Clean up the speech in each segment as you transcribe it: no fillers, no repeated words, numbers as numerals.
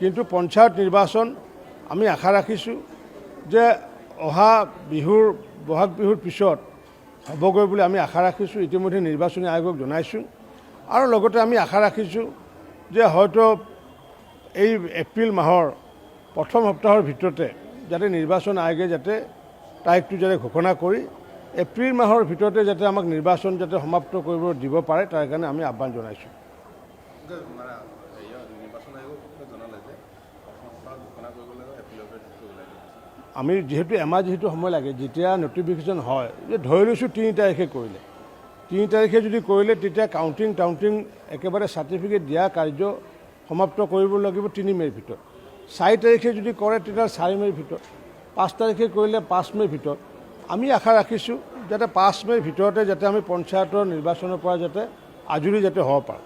কিন্তু পঞ্চায়ত নিৰ্বাচন আমি আশা ৰাখিছোঁ যে অহা বিহুৰ বহাগ বিহুৰ পিছত হ'বগৈ বুলি আমি আশা ৰাখিছোঁ। ইতিমধ্যে নিৰ্বাচনী আয়োগক জনাইছোঁ আৰু লগতে আমি আশা ৰাখিছোঁ যে হয়তো এই এপ্ৰিল মাহৰ প্ৰথম সপ্তাহৰ ভিতৰতে যাতে নিৰ্বাচন আয়োগে যাতে তাৰিখটো যাতে ঘোষণা কৰি এপ্ৰিল মাহৰ ভিতৰতে যাতে আমাক নিৰ্বাচন যাতে সমাপ্ত কৰিব দিব পাৰে তাৰ কাৰণে আমি আহ্বান জনাইছোঁ। আমি যিহেতু এমাহ সময় লাগে, যেতিয়া নটিফিকেশ্যন হয় যে ধৰি লৈছোঁ 3 তাৰিখে কৰিলে, 3 তাৰিখে যদি কৰিলে তেতিয়া কাউণ্টিং একেবাৰে চাৰ্টিফিকেট দিয়া কাৰ্য সমাপ্ত কৰিব লাগিব 3 মে'ৰ ভিতৰত। 4 তাৰিখে যদি কৰে তেতিয়া 4 মে'ৰ ভিতৰত, 5 তাৰিখে কৰিলে 5 মে'ৰ ভিতৰত। আমি আশা ৰাখিছোঁ যাতে 5 মে'ৰ ভিতৰতে যাতে আমি পঞ্চায়তৰ নিৰ্বাচনৰ পৰা যাতে আজৰি যাতে হ'ব পাৰোঁ।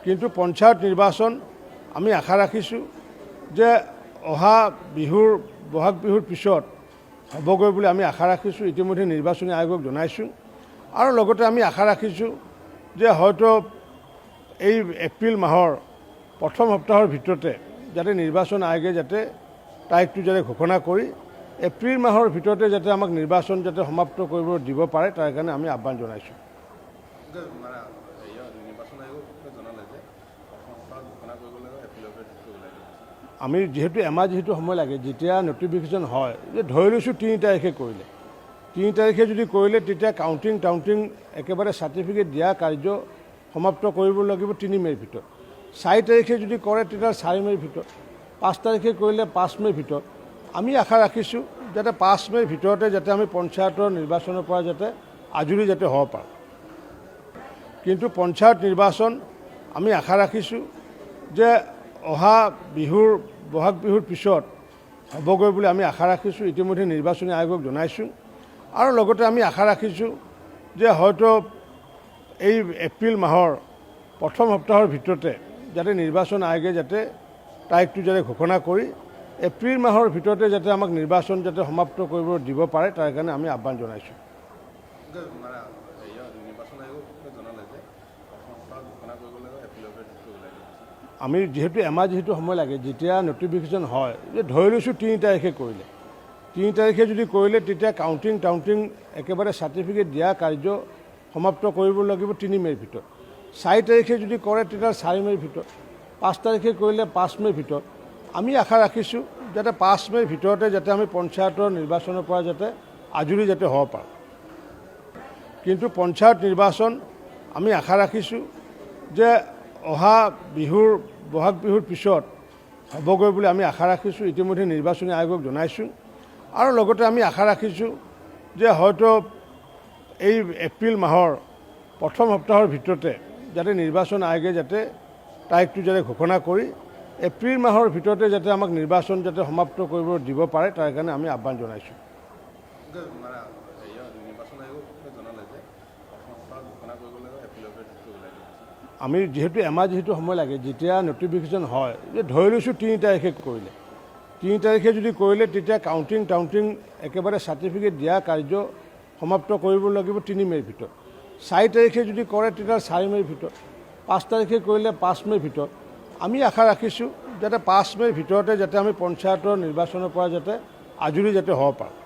কিন্তু পঞ্চায়ত নিৰ্বাচন আমি আশা ৰাখিছোঁ যে অহা বিহুৰ বহাগ বিহুৰ পিছত হ'বগৈ বুলি আমি আশা ৰাখিছোঁ। ইতিমধ্যে নিৰ্বাচনী আয়োগক জনাইছোঁ আৰু লগতে আমি আশা ৰাখিছোঁ যে হয়তো এই এপ্ৰিল মাহৰ প্ৰথম সপ্তাহৰ ভিতৰতে যাতে নিৰ্বাচন আয়োগে যাতে তাৰিখটো যাতে ঘোষণা কৰি এপ্ৰিল মাহৰ ভিতৰতে যাতে আমাক নিৰ্বাচন যাতে সমাপ্ত কৰিব দিব পাৰে তাৰ কাৰণে আমি আহ্বান জনাইছোঁ। আমি যিহেতু এমাহ সময় লাগে, যেতিয়া নটিফিকেশ্যন হয় যে ধৰি লৈছোঁ 3 তাৰিখে কৰিলে, 3 তাৰিখে যদি কৰিলে তেতিয়া কাউণ্টিং একেবাৰে চাৰ্টিফিকেট দিয়া কাৰ্য সমাপ্ত কৰিব লাগিব 3 মে'ৰ ভিতৰত। 4 তাৰিখে যদি কৰে তেতিয়া 4 মে'ৰ ভিতৰত, 5 তাৰিখে কৰিলে 5 মে'ৰ ভিতৰত। আমি আশা ৰাখিছোঁ যাতে 5 মে'ৰ ভিতৰতে যাতে আমি পঞ্চায়তৰ নিৰ্বাচনৰ পৰা যাতে আজৰি যাতে হ'ব পাৰোঁ। কিন্তু পঞ্চায়ত নিৰ্বাচন আমি আশা ৰাখিছোঁ যে অহা বিহুৰ বহাগ বিহুৰ পিছত হ'বগৈ বুলি আমি আশা ৰাখিছোঁ। ইতিমধ্যে নিৰ্বাচনী আয়োগক জনাইছোঁ আৰু লগতে আমি আশা ৰাখিছোঁ যে হয়তো এই এপ্ৰিল মাহৰ প্ৰথম সপ্তাহৰ ভিতৰতে যাতে নিৰ্বাচন আয়োগে যাতে তাৰিখটো যাতে ঘোষণা কৰি এপ্ৰিল মাহৰ ভিতৰতে যাতে আমাক নিৰ্বাচন যাতে সমাপ্ত কৰিব দিব পাৰে তাৰ কাৰণে আমি আহ্বান জনাইছোঁ। আমি যিহেতু এমাহ সময় লাগে, যেতিয়া নটিফিকেশ্যন হয় যে ধৰি লৈছোঁ 3 তাৰিখে কৰিলে, 3 তাৰিখে যদি কৰিলে তেতিয়া কাউণ্টিং একেবাৰে চাৰ্টিফিকেট দিয়া কাৰ্য সমাপ্ত কৰিব লাগিব 3 মে'ৰ ভিতৰত। 4 তাৰিখে যদি কৰে তেতিয়া 4 মে'ৰ ভিতৰত, 5 তাৰিখে কৰিলে 5 মে'ৰ ভিতৰত। আমি আশা ৰাখিছোঁ যাতে 5 মে'ৰ ভিতৰতে যাতে আমি পঞ্চায়তৰ নিৰ্বাচনৰ পৰা যাতে আজৰি যাতে হ'ব পাৰোঁ। কিন্তু পঞ্চায়ত নিৰ্বাচন আমি আশা ৰাখিছোঁ যে অহা বিহুৰ বহাগ বিহুৰ পিছত হ'বগৈ বুলি আমি আশা ৰাখিছোঁ। ইতিমধ্যে নিৰ্বাচনী আয়োগক জনাইছোঁ আৰু লগতে আমি আশা ৰাখিছোঁ যে হয়তো এই এপ্ৰিল মাহৰ প্ৰথম সপ্তাহৰ ভিতৰতে যাতে নিৰ্বাচন আয়োগে যাতে তাৰিখটো যাতে ঘোষণা কৰি এপ্ৰিল মাহৰ ভিতৰতে যাতে আমাক নিৰ্বাচন যাতে সমাপ্ত কৰিব দিব পাৰে তাৰ কাৰণে আমি আহ্বান জনাইছোঁ। আমি যিহেতু এমাহ সময় লাগে, যেতিয়া নটিফিকেশ্যন হয় যে ধৰি লৈছোঁ 3 তাৰিখে কৰিলে, 3 তাৰিখে যদি কৰিলে তেতিয়া কাউণ্টিং একেবাৰে চাৰ্টিফিকেট দিয়া কাৰ্য সমাপ্ত কৰিব লাগিব 3 মে'ৰ ভিতৰত। 4 তাৰিখে যদি কৰে তেতিয়া 4 মে'ৰ ভিতৰত, 5 তাৰিখে কৰিলে 5 মে'ৰ ভিতৰত। আমি আশা ৰাখিছোঁ যাতে 5 মে'ৰ ভিতৰতে যাতে আমি পঞ্চায়তৰ নিৰ্বাচনৰ পৰা যাতে আজৰি যাতে হ'ব পাৰোঁ।